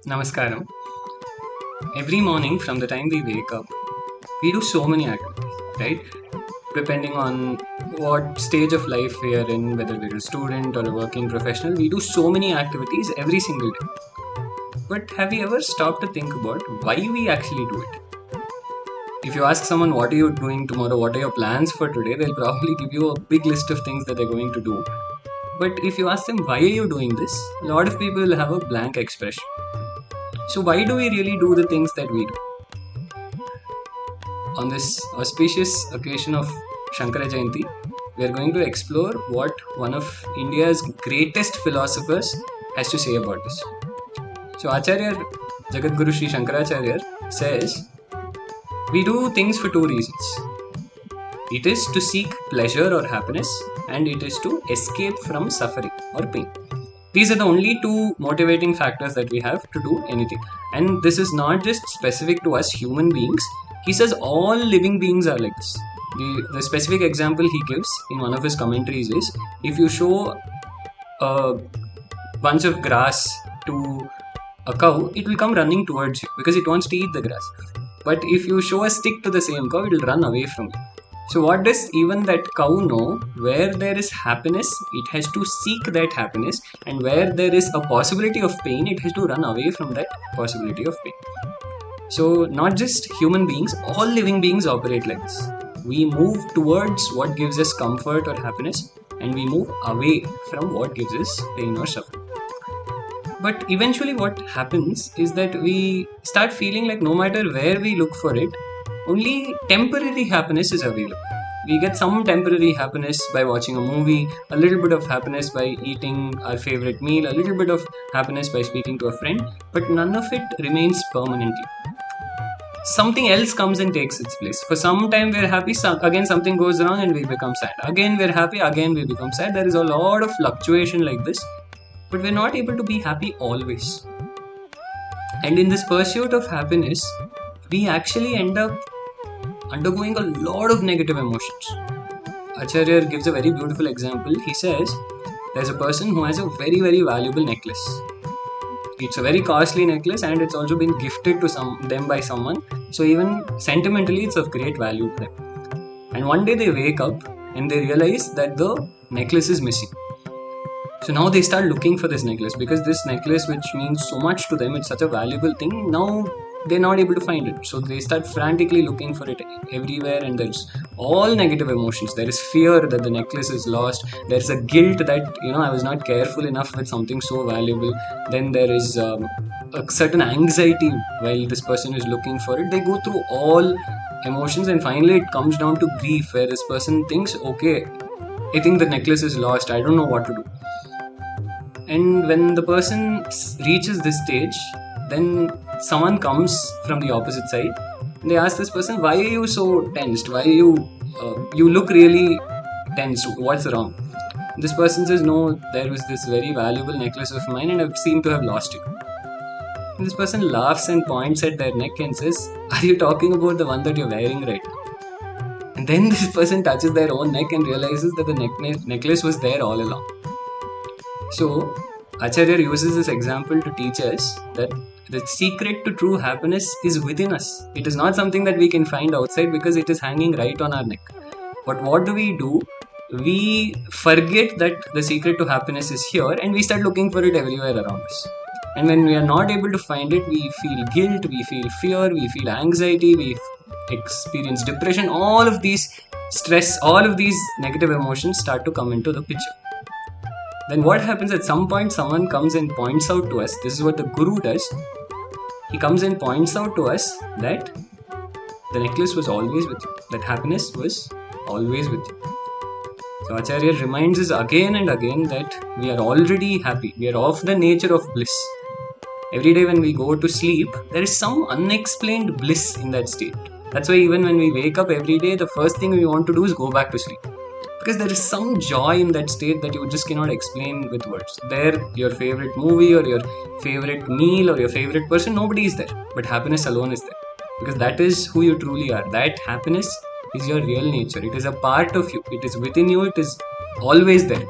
Namaskaram. Every morning from the time we wake up, we do so many activities, right? Depending on what stage of life we are in, whether we're a student or a working professional, we do so many activities every single day. But have you ever stopped to think about why we actually do it? If you ask someone, what are you doing tomorrow, what are your plans for today, they'll probably give you a big list of things that they're going to do. But if you ask them, why are you doing this? A lot of people will have a blank expression. So why do we really do the things that we do? On this auspicious occasion of Shankaracharya Jayanti, we are going to explore what one of India's greatest philosophers has to say about this. So Acharya Jagadguru Sri Shankaracharya says, we do things for two reasons. It is to seek pleasure or happiness, and it is to escape from suffering or pain. These are the only two motivating factors that we have to do anything. And this is not just specific to us human beings. He says all living beings are like this. The specific example he gives in one of his commentaries is, if you show a bunch of grass to a cow, it will come running towards you because it wants to eat the grass. But if you show a stick to the same cow, it will run away from you. So what does even that cow know? Where there is happiness, it has to seek that happiness, and where there is a possibility of pain, it has to run away from that possibility of pain. So not just human beings, all living beings operate like this. We move towards what gives us comfort or happiness, and we move away from what gives us pain or suffering. But eventually what happens is that we start feeling like no matter where we look for it, only temporary happiness is available. We get some temporary happiness by watching a movie, a little bit of happiness by eating our favorite meal, a little bit of happiness by speaking to a friend, but none of it remains permanently. Something else comes and takes its place. For some time we're happy, again something goes wrong and we become sad. Again we're happy, again we become sad. There is a lot of fluctuation like this, but we're not able to be happy always. And in this pursuit of happiness, we actually end up undergoing a lot of negative emotions. Acharya gives a very beautiful example. He says, there's a person who has a very, very valuable necklace. It's a very costly necklace and it's also been gifted to them by someone. So even sentimentally, it's of great value to them. And one day they wake up and they realize that the necklace is missing. So now they start looking for this necklace because this necklace, which means so much to them, it's such a valuable thing. Now they're not able to find it. So they start frantically looking for it everywhere, and there's all negative emotions. There is fear that the necklace is lost. There's a guilt that, I was not careful enough with something so valuable. Then there is a certain anxiety while this person is looking for it. They go through all emotions, and finally it comes down to grief, where this person thinks, okay, I think the necklace is lost. I don't know what to do. And when the person reaches this stage, then someone comes from the opposite side. They ask this person, why are you so tensed? Why are you look really tensed? What's wrong? This person says, no, there was this very valuable necklace of mine and I seem to have lost it. And this person laughs and points at their neck and says, are you talking about the one that you're wearing right now? And then this person touches their own neck and realizes that the necklace was there all along. So Acharya uses this example to teach us that the secret to true happiness is within us. It is not something that we can find outside because it is hanging right on our neck. But what do? We forget that the secret to happiness is here and we start looking for it everywhere around us. And when we are not able to find it, we feel guilt, we feel fear, we feel anxiety, we experience depression. All of these stress, all of these negative emotions start to come into the picture. Then what happens? At some point someone comes and points out to us, this is what the Guru does, he comes and points out to us that the necklace was always with you, that happiness was always with you. So Acharya reminds us again and again that we are already happy, we are of the nature of bliss. Every day when we go to sleep, there is some unexplained bliss in that state. That's why even when we wake up every day, the first thing we want to do is go back to sleep. Because there is some joy in that state that you just cannot explain with words. There, your favorite movie or your favorite meal or your favorite person, nobody is there. But happiness alone is there. Because that is who you truly are. That happiness is your real nature. It is a part of you. It is within you. It is always there.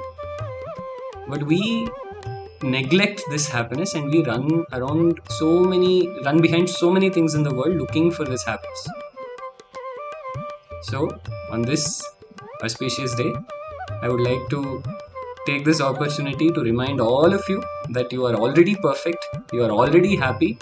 But we neglect this happiness and we run behind so many things in the world looking for this happiness. So, on this auspicious day, I would like to take this opportunity to remind all of you that you are already perfect, you are already happy.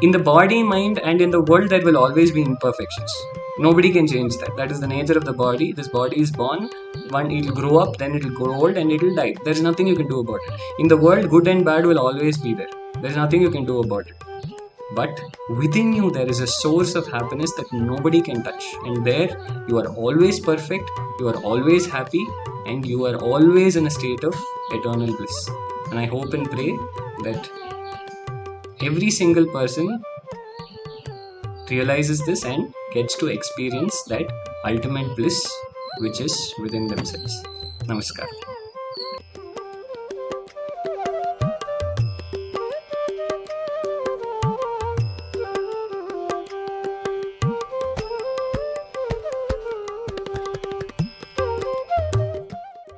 In the body, mind, and in the world, there will always be imperfections. Nobody can change that. That is the nature of the body. This body is born, it will grow up, then it will grow old, and it will die. There is nothing you can do about it. In the world, good and bad will always be there. There is nothing you can do about it. But within you, there is a source of happiness that nobody can touch. And there, you are always perfect, you are always happy, and you are always in a state of eternal bliss. And I hope and pray that every single person realizes this and gets to experience that ultimate bliss which is within themselves. Namaskar.